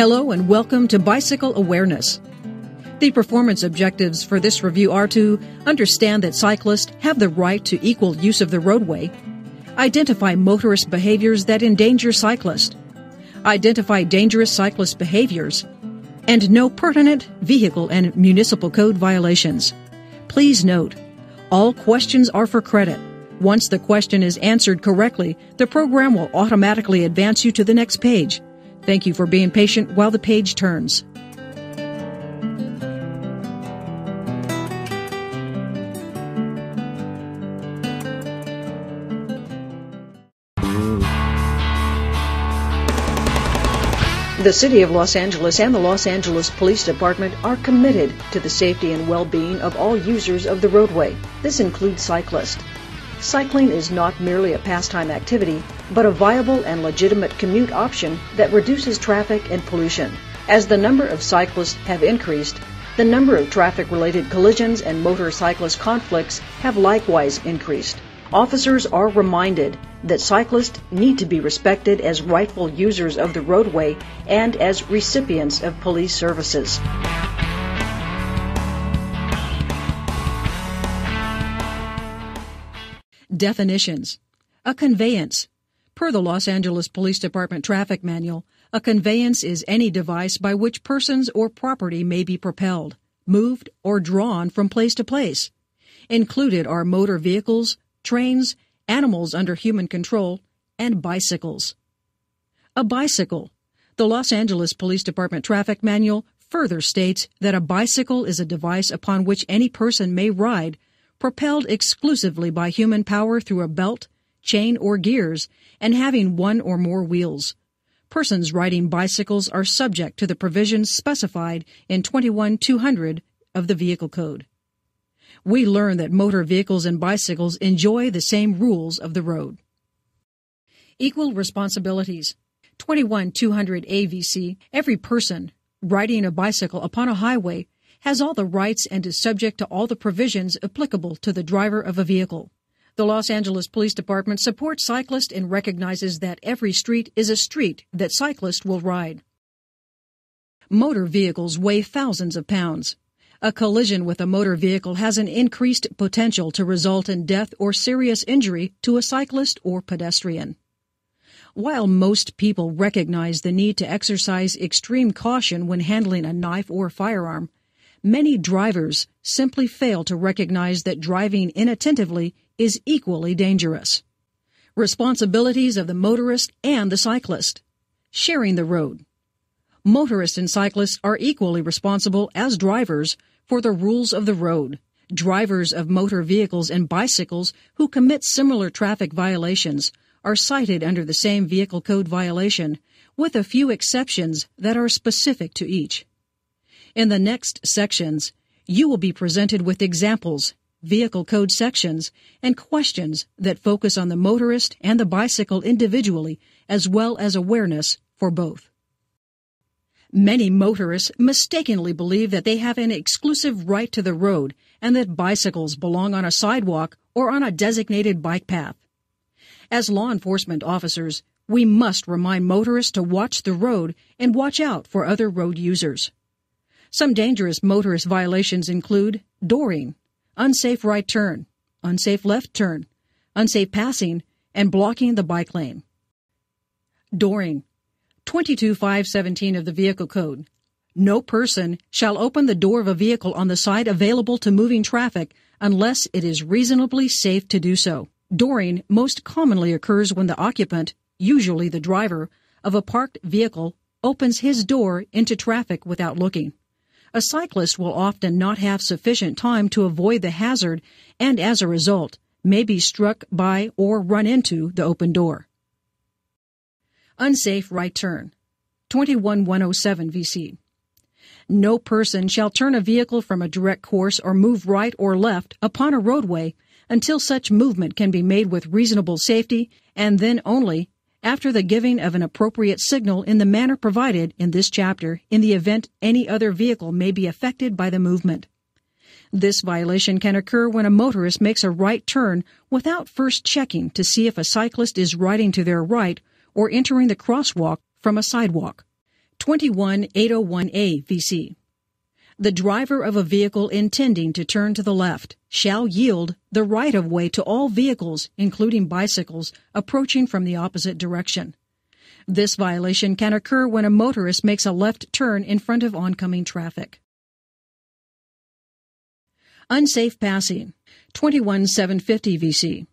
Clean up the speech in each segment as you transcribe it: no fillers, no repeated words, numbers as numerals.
Hello and welcome to Bicycle Awareness. The performance objectives for this review are to understand that cyclists have the right to equal use of the roadway, identify motorist behaviors that endanger cyclists, identify dangerous cyclist behaviors, and know pertinent vehicle and municipal code violations. Please note, all questions are for credit. Once the question is answered correctly, the program will automatically advance you to the next page. Thank you for being patient while the page turns. The City of Los Angeles and the Los Angeles Police Department are committed to the safety and well-being of all users of the roadway. This includes cyclists. Cycling is not merely a pastime activity, but a viable and legitimate commute option that reduces traffic and pollution. As the number of cyclists have increased, the number of traffic-related collisions and motorcyclist conflicts have likewise increased. Officers are reminded that cyclists need to be respected as rightful users of the roadway and as recipients of police services. Definitions. A conveyance. Per the Los Angeles Police Department Traffic Manual, a conveyance is any device by which persons or property may be propelled, moved, or drawn from place to place. Included are motor vehicles, trains, animals under human control, and bicycles. A bicycle. The Los Angeles Police Department Traffic Manual further states that a bicycle is a device upon which any person may ride, propelled exclusively by human power through a belt, chain, or gears, and having one or more wheels. Persons riding bicycles are subject to the provisions specified in 21-200 of the Vehicle Code. We learn that motor vehicles and bicycles enjoy the same rules of the road. Equal responsibilities. 21-200 AVC. Every person riding a bicycle upon a highway has all the rights and is subject to all the provisions applicable to the driver of a vehicle. The Los Angeles Police Department supports cyclists and recognizes that every street is a street that cyclists will ride. Motor vehicles weigh thousands of pounds. A collision with a motor vehicle has an increased potential to result in death or serious injury to a cyclist or pedestrian. While most people recognize the need to exercise extreme caution when handling a knife or firearm, many drivers simply fail to recognize that driving inattentively is equally dangerous. Responsibilities of the motorist and the cyclist. Sharing the road. Motorists and cyclists are equally responsible as drivers for the rules of the road. Drivers of motor vehicles and bicycles who commit similar traffic violations are cited under the same Vehicle Code violation, with a few exceptions that are specific to each. In the next sections, you will be presented with examples, Vehicle Code sections, and questions that focus on the motorist and the bicycle individually, as well as awareness for both. Many motorists mistakenly believe that they have an exclusive right to the road and that bicycles belong on a sidewalk or on a designated bike path. As law enforcement officers, we must remind motorists to watch the road and watch out for other road users. Some dangerous motorist violations include dooring, unsafe right turn, unsafe left turn, unsafe passing, and blocking the bike lane. Dooring. 22-517 of the Vehicle Code. No person shall open the door of a vehicle on the side available to moving traffic unless it is reasonably safe to do so. Dooring most commonly occurs when the occupant, usually the driver, of a parked vehicle opens his door into traffic without looking. A cyclist will often not have sufficient time to avoid the hazard and, as a result, may be struck by or run into the open door. Unsafe right turn. 21-107 VC. No person shall turn a vehicle from a direct course or move right or left upon a roadway until such movement can be made with reasonable safety, and then only after the giving of an appropriate signal in the manner provided in this chapter in the event any other vehicle may be affected by the movement. This violation can occur when a motorist makes a right turn without first checking to see if a cyclist is riding to their right or entering the crosswalk from a sidewalk. 21801A VC. The driver of a vehicle intending to turn to the left shall yield the right-of-way to all vehicles, including bicycles, approaching from the opposite direction. This violation can occur when a motorist makes a left turn in front of oncoming traffic. Unsafe passing. 21750 VC.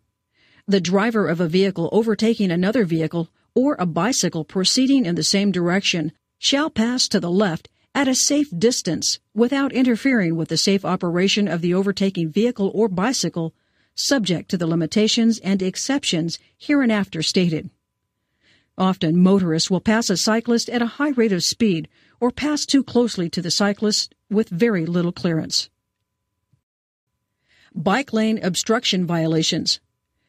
The driver of a vehicle overtaking another vehicle or a bicycle proceeding in the same direction shall pass to the left at a safe distance without interfering with the safe operation of the overtaking vehicle or bicycle, subject to the limitations and exceptions hereinafter stated. Often, motorists will pass a cyclist at a high rate of speed or pass too closely to the cyclist with very little clearance. Bike lane obstruction violations.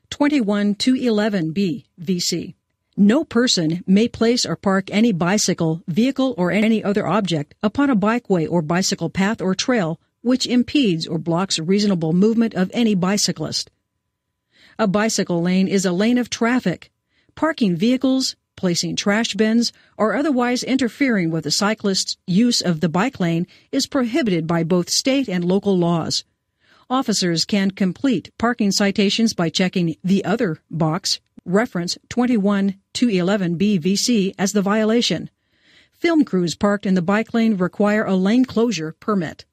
21211B VC. No person may place or park any bicycle, vehicle, or any other object upon a bikeway or bicycle path or trail which impedes or blocks reasonable movement of any bicyclist. A bicycle lane is a lane of traffic. Parking vehicles, placing trash bins, or otherwise interfering with the cyclist's use of the bike lane is prohibited by both state and local laws. Officers can complete parking citations by checking the other box, reference 21211B VC, as the violation. Film crews parked in the bike lane require a lane closure permit.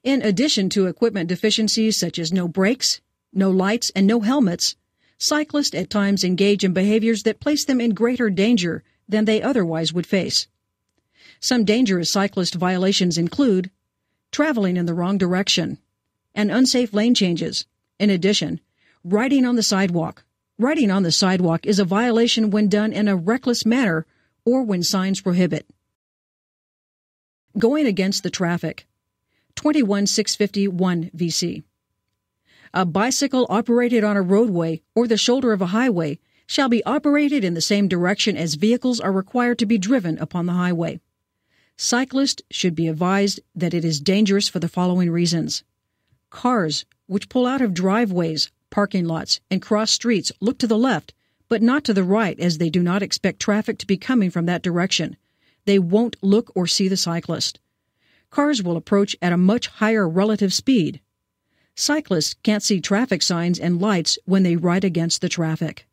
In addition to equipment deficiencies such as no brakes, no lights, and no helmets, cyclists at times engage in behaviors that place them in greater danger than they otherwise would face. Some dangerous cyclist violations include traveling in the wrong direction and unsafe lane changes. In addition, riding on the sidewalk. Riding on the sidewalk is a violation when done in a reckless manner or when signs prohibit. Going against the traffic. 21651 VC. A bicycle operated on a roadway or the shoulder of a highway shall be operated in the same direction as vehicles are required to be driven upon the highway. Cyclists should be advised that it is dangerous for the following reasons. Cars, which pull out of driveways, parking lots, and cross streets, look to the left, but not to the right, as they do not expect traffic to be coming from that direction. They won't look or see the cyclist. Cars will approach at a much higher relative speed. Cyclists can't see traffic signs and lights when they ride against the traffic.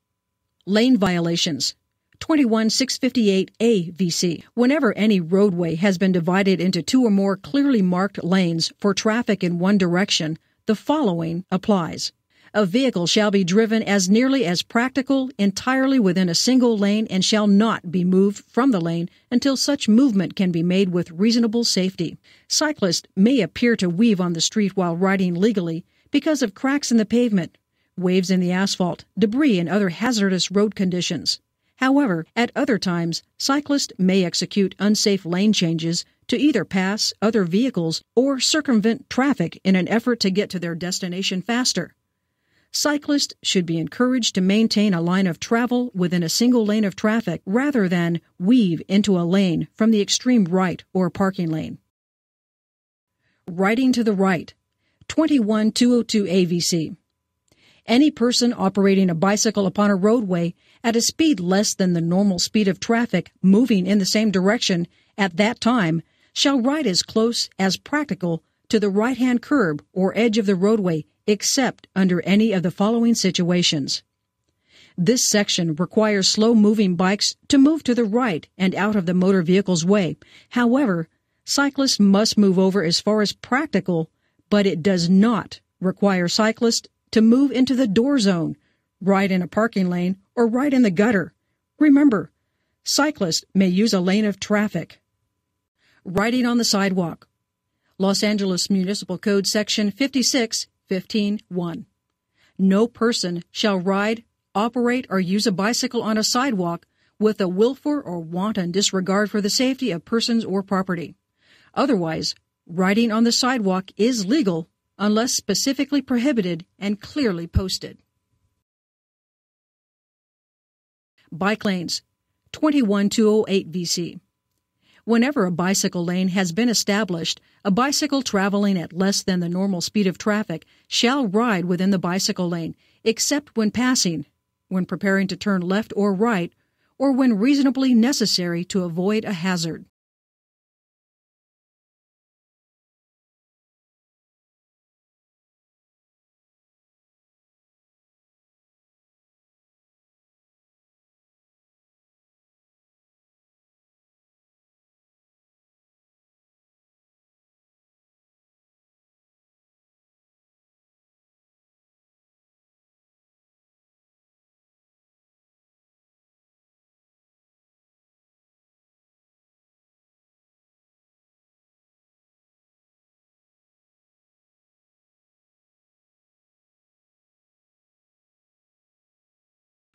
Lane violations. 21658A VC. Whenever any roadway has been divided into two or more clearly marked lanes for traffic in one direction, the following applies. A vehicle shall be driven as nearly as practical entirely within a single lane and shall not be moved from the lane until such movement can be made with reasonable safety. Cyclists may appear to weave on the street while riding legally because of cracks in the pavement, waves in the asphalt, debris, and other hazardous road conditions. However, at other times, cyclists may execute unsafe lane changes to either pass other vehicles or circumvent traffic in an effort to get to their destination faster. Cyclists should be encouraged to maintain a line of travel within a single lane of traffic rather than weave into a lane from the extreme right or parking lane. Riding to the right. 21202 AVC. Any person operating a bicycle upon a roadway at a speed less than the normal speed of traffic moving in the same direction at that time shall ride as close as practical to the right-hand curb or edge of the roadway except under any of the following situations. This section requires slow-moving bikes to move to the right and out of the motor vehicle's way. However, cyclists must move over as far as practical, but it does not require cyclists to move into the door zone, ride in a parking lane, or ride in the gutter. Remember, cyclists may use a lane of traffic. Riding on the sidewalk. Los Angeles Municipal Code Section 56:15-1. No person shall ride, operate, or use a bicycle on a sidewalk with a willful or wanton disregard for the safety of persons or property. Otherwise, riding on the sidewalk is legal unless specifically prohibited and clearly posted. Bike lanes, 21208 VC. Whenever a bicycle lane has been established, a bicycle traveling at less than the normal speed of traffic shall ride within the bicycle lane, except when passing, when preparing to turn left or right, or when reasonably necessary to avoid a hazard.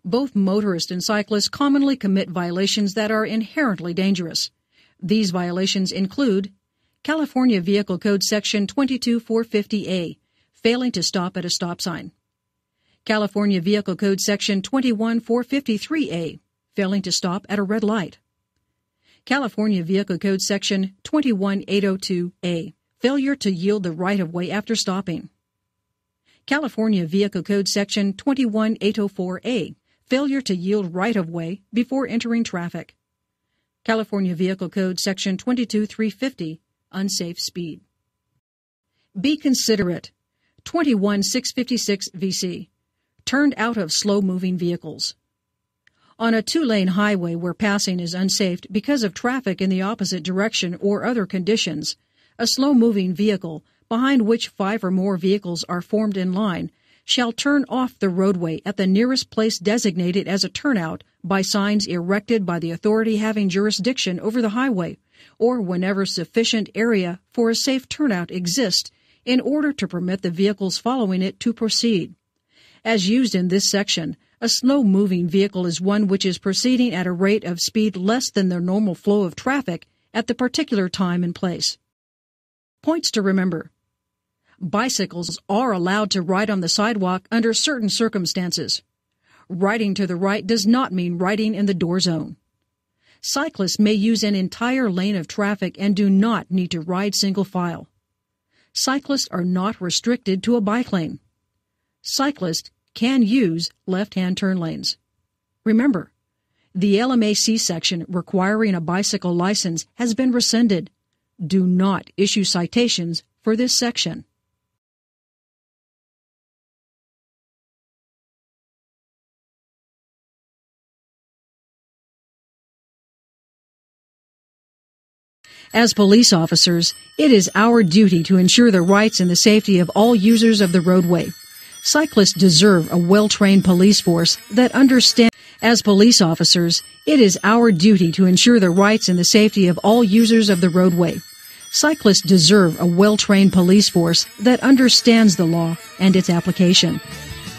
Both motorists and cyclists commonly commit violations that are inherently dangerous. These violations include California Vehicle Code Section 22450A, failing to stop at a stop sign. California Vehicle Code Section 21453A, failing to stop at a red light. California Vehicle Code Section 21802A, failure to yield the right-of-way after stopping. California Vehicle Code Section 21804A, failure to yield right-of-way before entering traffic. California Vehicle Code Section 22350, unsafe speed. Be considerate. 21656 VC, turned out of slow-moving vehicles. On a two-lane highway where passing is unsafe because of traffic in the opposite direction or other conditions, a slow-moving vehicle, behind which 5 or more vehicles are formed in line, shall turn off the roadway at the nearest place designated as a turnout by signs erected by the authority having jurisdiction over the highway, or whenever sufficient area for a safe turnout exists in order to permit the vehicles following it to proceed. As used in this section, a slow-moving vehicle is one which is proceeding at a rate of speed less than the normal flow of traffic at the particular time and place. Points to remember. Bicycles are allowed to ride on the sidewalk under certain circumstances. Riding to the right does not mean riding in the door zone. Cyclists may use an entire lane of traffic and do not need to ride single file. Cyclists are not restricted to a bike lane. Cyclists can use left-hand turn lanes. Remember, the LMAC section requiring a bicycle license has been rescinded. Do not issue citations for this section. As police officers, it is our duty to ensure the rights and the safety of all users of the roadway. Cyclists deserve a well-trained police force that understands. As police officers, it is our duty to ensure the rights and the safety of all users of the roadway. Cyclists deserve a well-trained police force that understands the law and its application.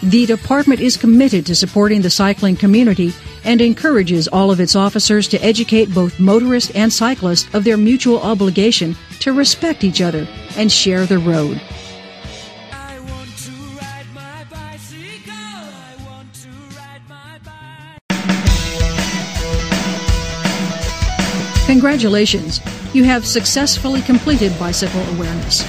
The department is committed to supporting the cycling community and encourages all of its officers to educate both motorists and cyclists of their mutual obligation to respect each other and share the road. I want to ride my bicycle. I want to ride my bike. Congratulations! You have successfully completed bicycle awareness.